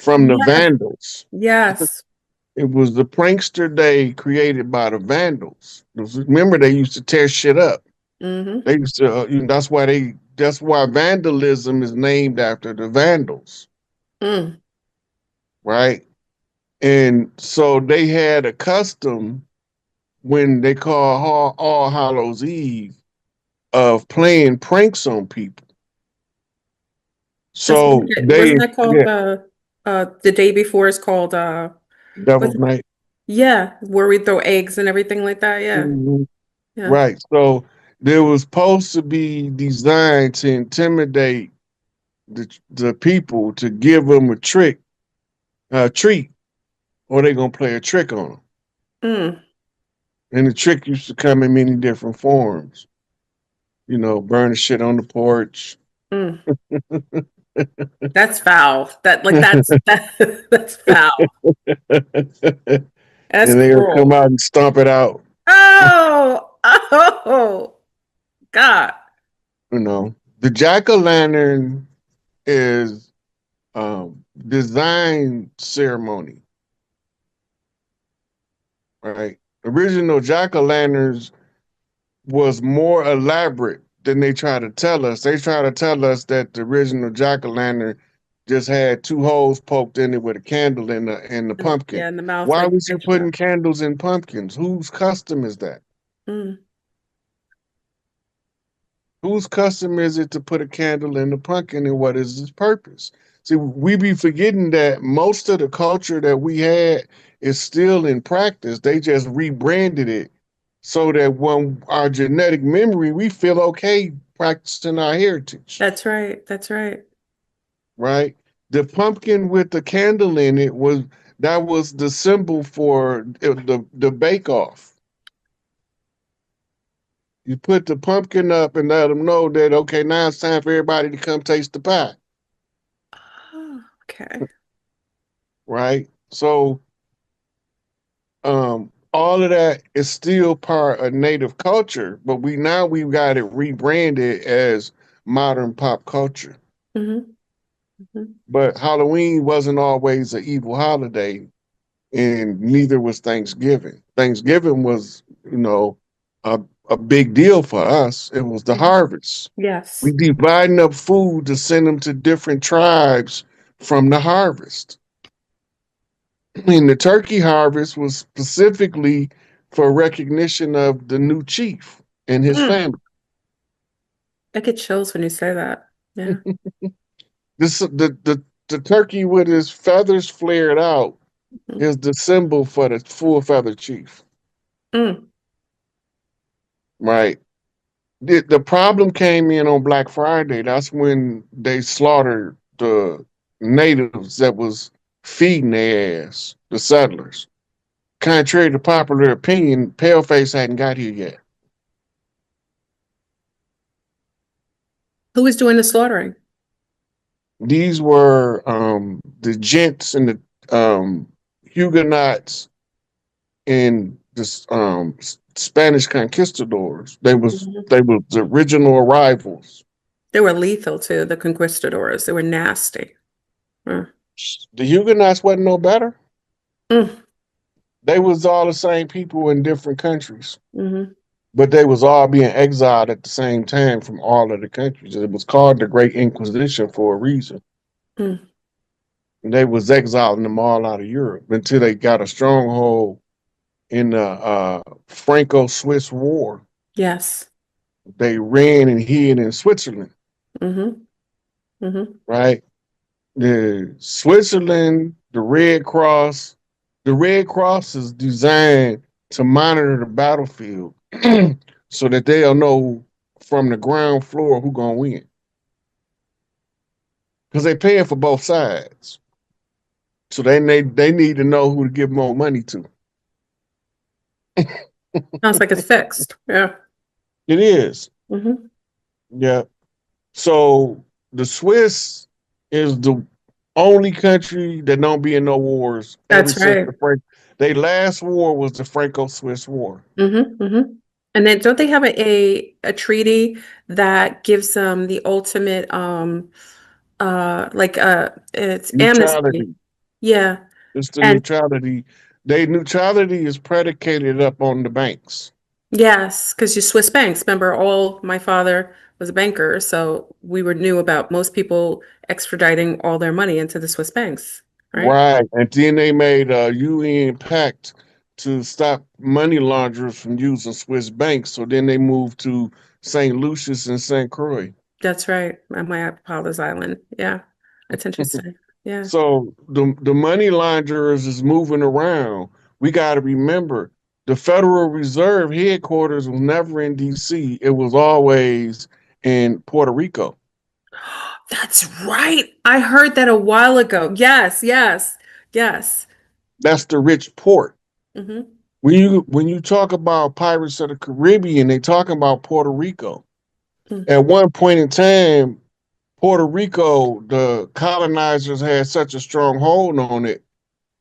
from the Yes. Vandals. Yes. It was the prankster day created by the Vandals. Remember, they used to tear shit up. Mm-hmm. They used to. That's why vandalism is named after the Vandals, Mm. right? And so they had a custom when they call All Hallows Eve of playing pranks on people. That's So wasn't they, that called yeah, the day before is called was Devil's it, Night. yeah, where we throw eggs and everything like that. Yeah. Mhm. Yeah. Right. So there was supposed to be designed to intimidate the people to give them a treat, or they're gonna play a trick on them. Mm. And the trick used to come in many different forms. Burn the shit on the porch. Mm. That's foul. That's foul. And That's they would come cruel. out and stomp it out. Oh, oh, God. The jack-o'-lantern is design ceremony, right? Original jack-o'-lanterns was more elaborate than they try to tell us. They try to tell us that the original jack-o'-lantern just had two holes poked in it with a candle in the pumpkin. Yeah, in the mouth, Why like was you picture putting candles in pumpkins? Whose custom is that? that. Mm. Whose custom is it to put a candle in the pumpkin, and what is its purpose? See, we be forgetting that most of the culture that we had is still in practice. They just rebranded it so that when our genetic memory, we feel okay practicing our heritage, That's right. That's right. right? The pumpkin with the candle in it was the symbol for the bake off. You put the pumpkin up and let them know that, okay, now it's time for everybody to come taste the pie, Oh, okay. right? So all of that is still part of native culture, but we've got it rebranded as modern pop culture. Mm-hmm. Mm-hmm. But Halloween wasn't always an evil holiday, and neither was Thanksgiving. Thanksgiving was, a, a big deal for us. It was the Mm-hmm. harvest. We Yes. dividing up food to send them to different tribes from the harvest. And the turkey harvest was specifically for recognition of the new chief and his Mm. family. I get chills when you say that. Yeah. The turkey with his feathers flared out Mm. is the symbol for the full feather chief, Mm. right? The problem came in on Black Friday. That's when they slaughtered the natives that was feeding their ass, the settlers. Contrary to popular opinion, Paleface hadn't got here yet. Who was doing the slaughtering? These were the gents and the Huguenots and the Spanish conquistadors. Mhm. They were the original arrivals. They were lethal too, the conquistadors. They were nasty. Mm. The Huguenots wasn't no better. Mm. They was all the same people in different countries, Mm-hmm. but they was all being exiled at the same time from all of the countries. It was called the Great Inquisition for a reason. Mm. And they was exiling them all out of Europe until they got a stronghold in the Franco-Swiss War. Yes. They ran and hid in Switzerland, Mm-hmm. Mm-hmm. right? The Switzerland, the Red Cross is designed to monitor the battlefield so that they'll know from the ground floor who gonna win. Because they paying for both sides. So they need to know who to give more money to. Sounds like it's fixed. Yeah. It is. Mm-hmm. Yeah. So the Swiss is the only country that don't be in no wars ever That's since right. their last war was the Franco-Swiss War. Mm-hmm. Mm-hmm. And then don't they have a treaty that gives them the ultimate like it's amnesty. Neutrality. Yeah. It's the And neutrality. They neutrality is predicated up on the banks. yes, because you Swiss banks. Remember, all my father was a banker, so we were knew about most people extraditing all their money into the Swiss banks, right? Right. And then they made a UN pact to stop money launderers from using Swiss banks. So then they moved to St. Lucius and St. Croix. That's right. On my father's island. Yeah. That's interesting. Yeah. So the money launderers is moving around. We got to remember the Federal Reserve headquarters was never in DC. It was always in Puerto Rico. That's right. I heard that a while ago. Yes, yes, yes. That's the rich port. Hmm. When you talk about Pirates of the Caribbean, they talking about Puerto Rico. At one point in time, Puerto Rico, the colonizers had such a strong hold on it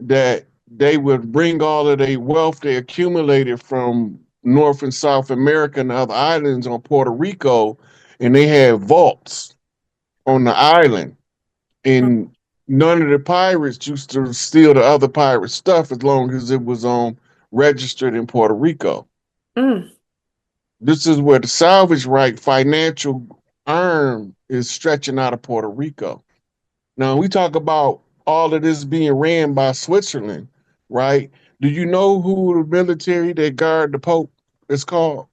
that they would bring all of their wealth they accumulated from North and South America and other islands on Puerto Rico, and they had vaults on the island. And none of the pirates used to steal the other pirate stuff as long as it was registered in Puerto Rico. Mm. This is where the salvage right financial arm is stretching out of Puerto Rico. Now we talk about all of this being ran by Switzerland, right? Do you know who the military that guard the Pope is called?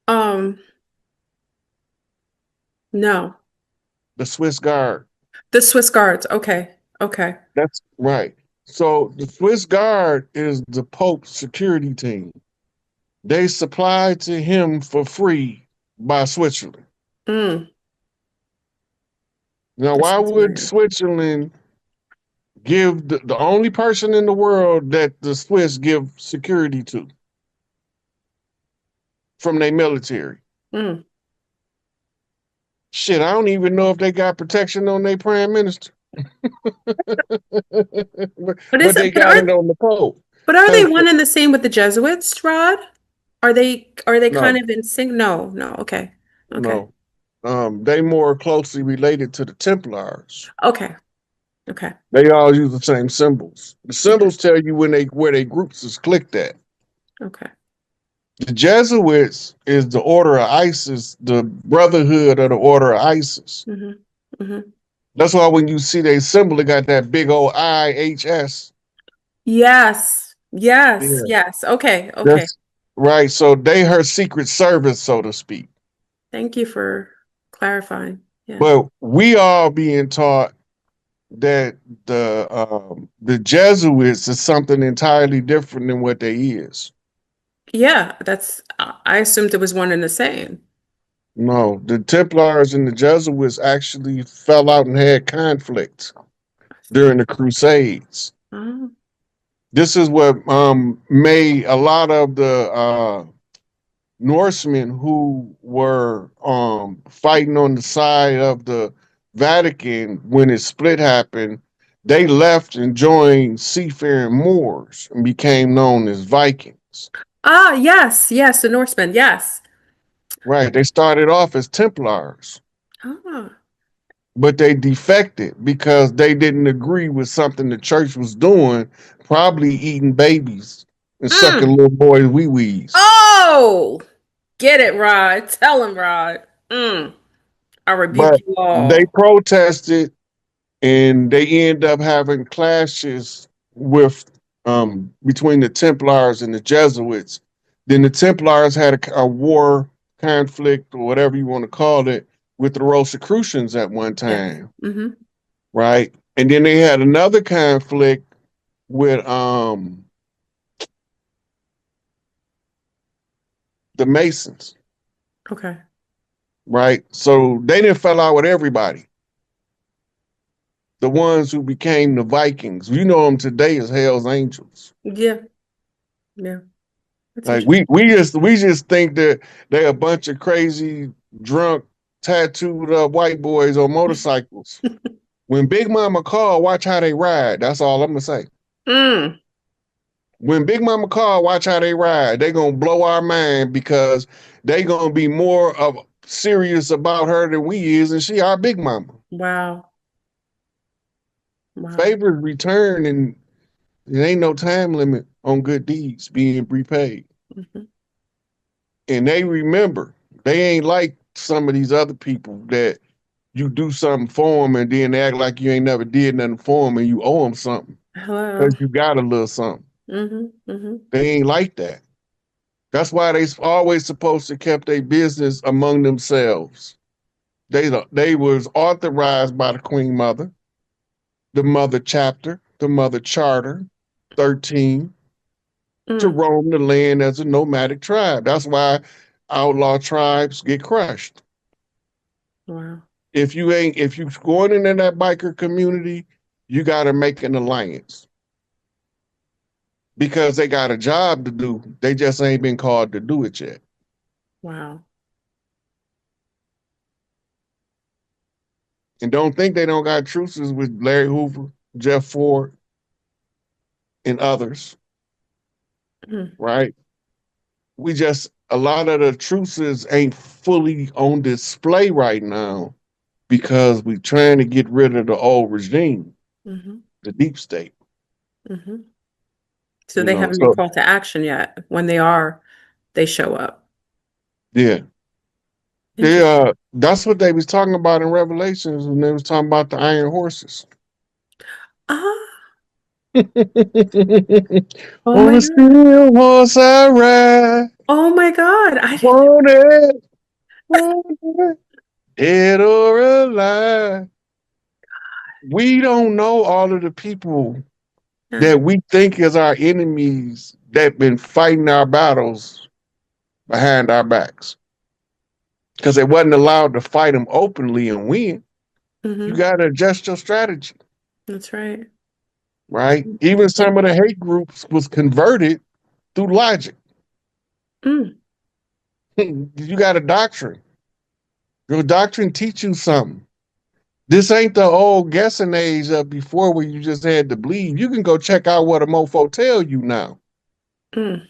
Um, no. The Swiss Guard. The Swiss guards. Okay. Okay. That's right. So the Swiss Guard is the Pope's security team. They supply to him for free by Switzerland. Mm. Now, This why is would familiar. Switzerland give the only person in the world that the Swiss give security to from their military? Mm. Shit, I don't even know if they got protection on their prime minister, but, But is but they it, but got are it on the Pope. but are they Because one and the same with the Jesuits, Rod? Are they kind no, of in sync? No, no. Okay. Okay. no, they more closely related to the Templars. Okay. Okay. They all use the same symbols. The Okay. symbols tell you when they where they groups is clicked at. Okay. The Jesuits is the Order of Isis, the Brotherhood of the Order of Isis. Hmm. Hmm. That's why when you see their symbol, it got that big old IHS. Yes. Yes. Yeah, Yes. Okay. Okay. that's right. So they her secret service, so to speak. Thank you for clarifying. Yeah. But we all being taught that the Jesuits is something entirely different than what they is. Yeah, I assumed it was one and the same. No, the Templars and the Jesuits actually fell out and had conflicts during the Crusades. Oh. This is what made a lot of the Norsemen who were fighting on the side of the Vatican when it split happened. They left and joined seafaring Moors and became known as Vikings. Ah, yes, yes, the Norsemen, yes. Right. They started off as Templars, Ah. but they defected because they didn't agree with something the church was doing, probably eating babies and sucking Mm. little boys' wee wees. Oh, get it, Rod. Tell him, Rod. Mm. I rebuke But you they all. protested and they end up having clashes with between the Templars and the Jesuits. Then the Templars had a war conflict or whatever you want to call it with the Rosicrucians at one Yes. time, Hmm. right? And then they had another conflict with the Masons, Okay. right? So they didn't fell out with everybody. The ones who became the Vikings, you know them today as Hell's Angels. Yeah. Yeah. That's Like interesting. we just think that they're a bunch of crazy, drunk, tattooed up white boys on motorcycles. When Big Mama call, watch how they ride. That's all I'm gonna say. Mm. When Big Mama call, watch how they ride. They gonna blow our mind because they gonna be more of serious about her than we is, and she our Big Mama. Wow. Wow. Favors return, and there ain't no time limit on good deeds being repaid. Hmm. And they remember, they ain't like some of these other people that you do something for them and then they act like you ain't never did nothing for them and you owe them something Hello. because you got a little something. Hmm. Hmm. They ain't like that. That's why they always supposed to keep their business among themselves. They was authorized by the Queen Mother, the Mother Chapter, the Mother Charter, 13, to Mm. roam the land as a nomadic tribe. That's why outlaw tribes get crushed. Wow. If you going into that biker community, you got to make an alliance because they got a job to do. They just ain't been called to do it yet. Wow. And don't think they don't got truces with Larry Hoover, Jeff Ford, and others, Mm. right? We just a lot of the truces ain't fully on display right now because we trying to get rid of the old regime, Hmm. the deep state. Hmm. So You they know, haven't been so called to action yet. When they are, they show up. yeah. They Interesting. that's what they was talking about in Revelations when they was talking about the iron horses. Ah, On oh my a God. steel horse I ride, Oh my God. I didn't. wanted, wanted, dead or alive. We don't know all of the people Yeah. that we think is our enemies that been fighting our battles behind our backs because they wasn't allowed to fight them openly and win. You Hmm. got to adjust your strategy, That's right. right? Even And some of the hate groups was converted through logic. mm, You got a doctrine. Your doctrine teach you something. This ain't the old guessing age of before where you just had to believe. You can go check out what a mofo tell you now. mm,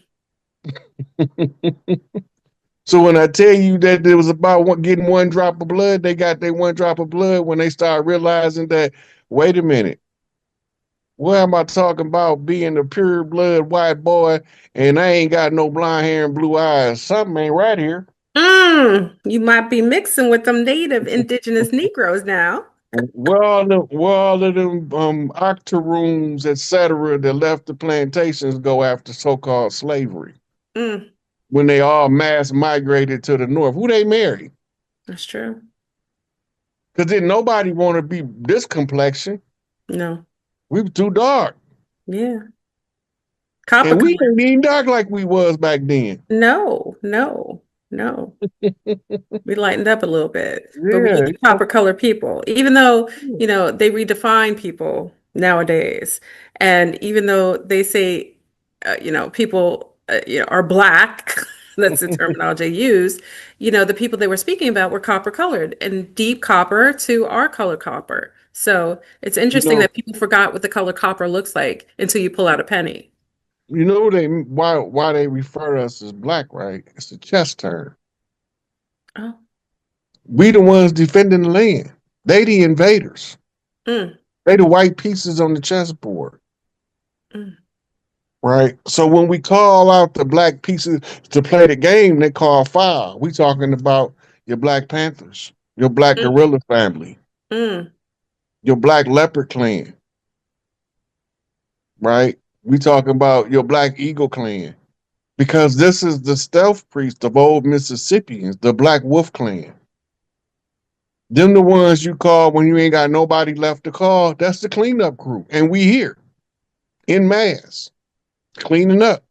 So when I tell you that it was about getting one drop of blood, they got their one drop of blood when they start realizing that, wait a minute, what am I talking about being a pure blood white boy and I ain't got no blonde hair and blue eyes? Something ain't right here. you might be mixing with them native indigenous Negroes now. Where all of them octoroons, etc., that left the plantations go after so-called slavery Mm, when they all mass migrated to the north? Who they marry? that's true. Because didn't nobody want to be this complexion. No. We were too dark. Yeah. Copper And we color. ain't even dark like we was back then. No, no, no. We lightened up a little bit, but we Yeah. are copper color people, even though, they redefine people nowadays. And even though they say, people, are black, that's the terminology used, the people they were speaking about were copper colored and deep copper to our color copper. So it's you interesting know, that people forgot what the color copper looks like until you pull out a penny. they why they refer to us as black, right? It's a chest turn. Oh, We the ones defending the land. They the invaders. mm, They the white pieces on the chessboard. mm, Right. So when we call out the black pieces to play the game, they call foul. We talking about your Black Panthers, your Black mm, Gorilla family, mm. your Black Leopard clan, right? We talking about your Black Eagle clan because this is the stealth priest of old Mississippians, the Black Wolf clan. Them the ones you call when you ain't got nobody left to call. That's the cleanup crew, and we here in mass cleaning up.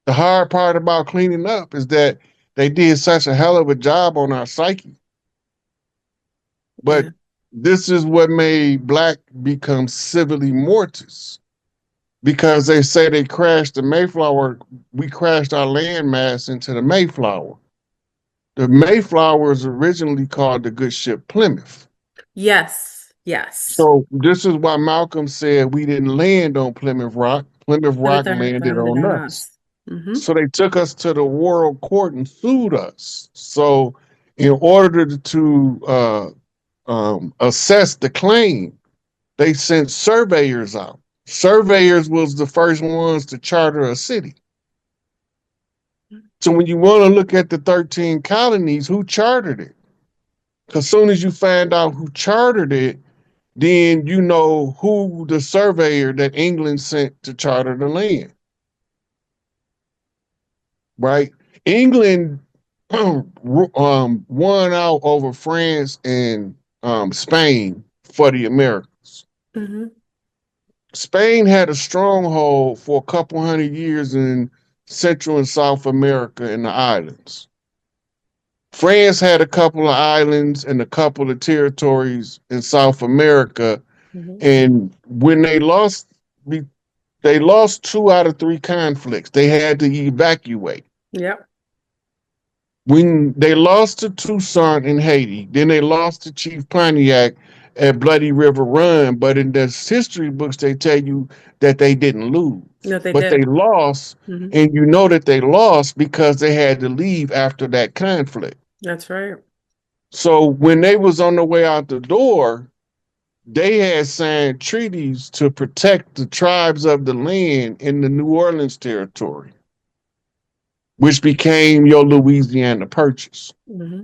The hard part about cleaning up is that they did such a hell of a job on our psyche. But Yeah. this is what made black become civilly mortis because they say they crashed the Mayflower. We crashed our landmass into the Mayflower. The Mayflower was originally called the good ship Plymouth. Yes. Yes. So this is why Malcolm said we didn't land on Plymouth Rock. Plymouth Rock Plymouth Rock landed landed on on us. us. Hmm. So they took us to the world court and sued us. So in order to assess the claim, they sent surveyors out. Surveyors was the first ones to charter a city. So when you want to look at the 13 colonies, who chartered it? Because soon as you find out who chartered it, then you know who the surveyor that England sent to charter the land, right? England won out over France and Spain for the Americas. Mm-hmm. Spain had a stronghold for a couple hundred years in Central and South America and the islands. France had a couple of islands and a couple of territories in South America, Mm-hmm. and when they lost 2 out of 3 conflicts. They had to evacuate. Yep. When they lost to Toussaint in Haiti, then they lost to Chief Pontiac at Bloody River Run. But in the history books, they tell you that they didn't lose, No, they but they did. lost, Mm-hmm. and you know that they lost because they had to leave after that conflict. That's right. So when they was on the way out the door, they had signed treaties to protect the tribes of the land in the New Orleans territory, which became your Louisiana Purchase. Mm-hmm.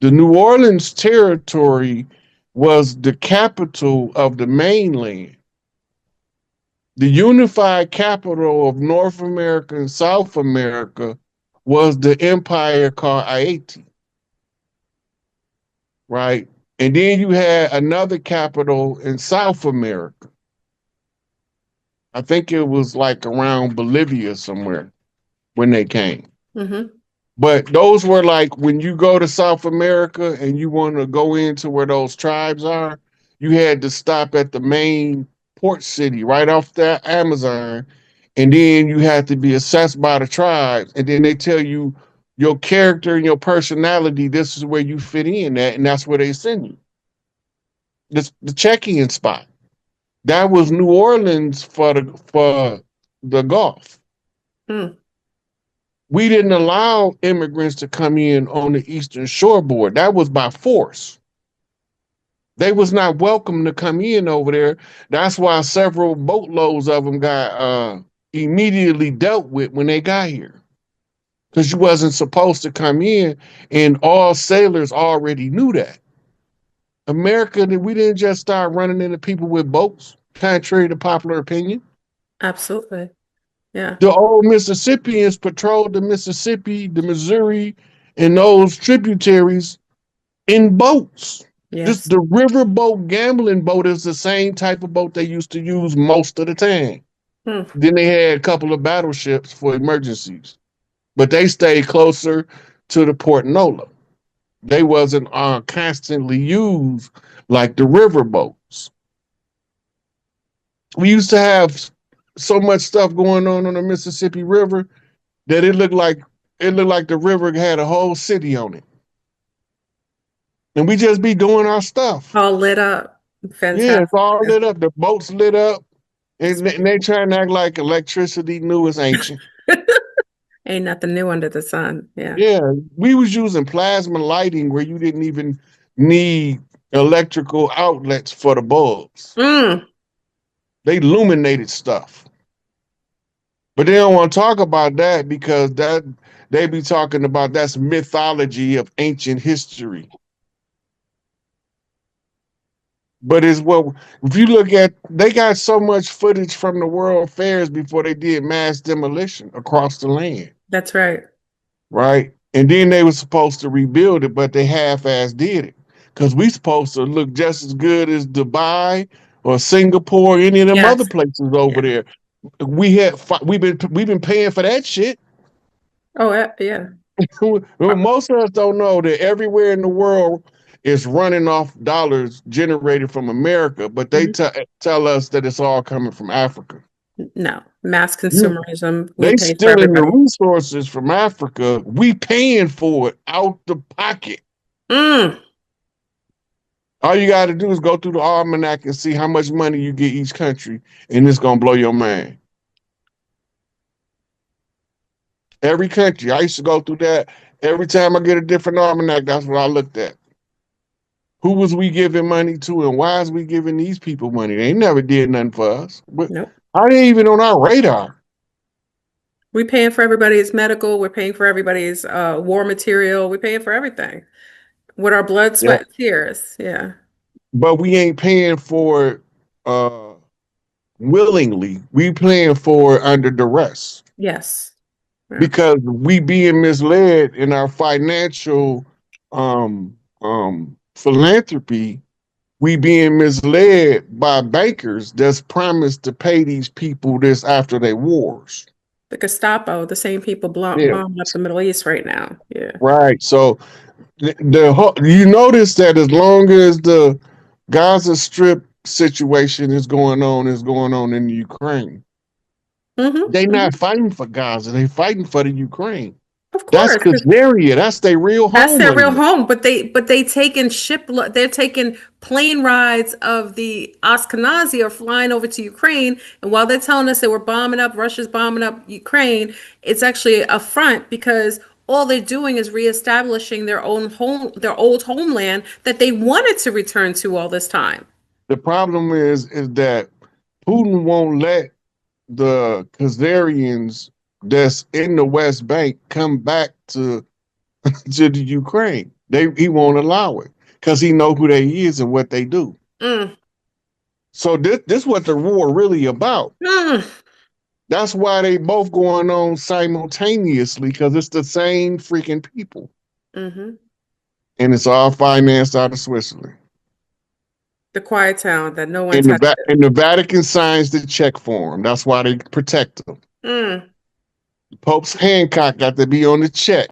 The New Orleans territory was the capital of the mainland. The unified capital of North America and South America was the empire called Haiti, right? And then you had another capital in South America. I think it was like around Bolivia somewhere when they came. Mm-hmm. But those were like when you go to South America and you want to go into where those tribes are, you had to stop at the main port city right off the Amazon. And then you had to be assessed by the tribes. And then they tell you your character and your personality, this is where you fit in at, and that's where they send you. This the check-in spot. That was New Orleans for the Gulf. Mm. We didn't allow immigrants to come in on the Eastern Shoreboard. That was by force. They was not welcome to come in over there. That's why several boatloads of them got immediately dealt with when they got here. Because you wasn't supposed to come in, and all sailors already knew that. America, we didn't just start running into people with boats, contrary to popular opinion. Absolutely. Yeah. The old Mississippians patrolled the Mississippi, the Missouri, and those tributaries in boats. This Yes. the riverboat gambling boat is the same type of boat they used to use most of the time. Mm. Then they had a couple of battleships for emergencies, but they stayed closer to the Port Nola. They wasn't constantly used like the riverboats. We used to have so much stuff going on the Mississippi River that it looked like the river had a whole city on it, and we just be doing our stuff. All lit up. Yeah, it's Fantastic. all lit up. The boats lit up, and they trying to act like electricity new is ancient. Ain't nothing new under the sun. Yeah. Yeah, we was using plasma lighting where you didn't even need electrical outlets for the bulbs. Mm. They illuminated stuff. But they don't want to talk about that because that they be talking about that's mythology of ancient history. But it's what if you look at they got so much footage from the World Fairs before they did mass demolition across the land, That's right. right? And then they were supposed to rebuild it, but they half-ass did it. Because we supposed to look just as good as Dubai or Singapore, any of them other Yes. places over Yeah. there. We've been paying for that shit. Oh, yeah. Most of us don't know that everywhere in the world is running off dollars generated from America, but they Mhm. tell us that it's all coming from Africa. No. Mass You, consumerism. We they pay for stealing the everybody. resources from Africa. We paying for it out the pocket. Mm. All you got to do is go through the almanac and see how much money you get each country, and it's gonna blow your mind. Every country, I used to go through that. Every time I get a different almanac, that's what I looked at. Who was we giving money to, and why is we giving these people money? They never did nothing for us. But Nope. are they even on our radar? We're paying for everybody's medical. We're paying for everybody's war material. We're paying for everything with our blood, Yeah. sweat, and tears. Yeah. But we ain't paying for it willingly. We paying for it under duress Yes. Yeah. because we being misled in our financial philanthropy. We being misled by bankers that's promised to pay these people this after their wars. The Gestapo, the same people Yeah, bombing up the Middle East right now. Yeah. right. So you notice that as long as the Gaza Strip situation is going on in the Ukraine. They not fighting for Gaza. They fighting for the Ukraine. Of That's course, 'cause Khazaria. That's their real that's their real homeland. home. But they're taking plane rides of the Ashkenazi are flying over to Ukraine. And while they're telling us that Russia's bombing up Ukraine, it's actually a front because all they're doing is reestablishing their own home, their old homeland that they wanted to return to all this time. The problem is that Putin won't let the Khazarians that's in the West Bank come back to to the Ukraine. He won't allow it because he know who they is and what they do. Mm, So this what the war really about. mm, That's why they both going on simultaneously because it's the same freaking people, hmm and it's all financed out of Switzerland. The quiet town that no one And touches. the Vatican signs the check for them. That's why they protect them. Mm. Pope's Hancock got to be on the check.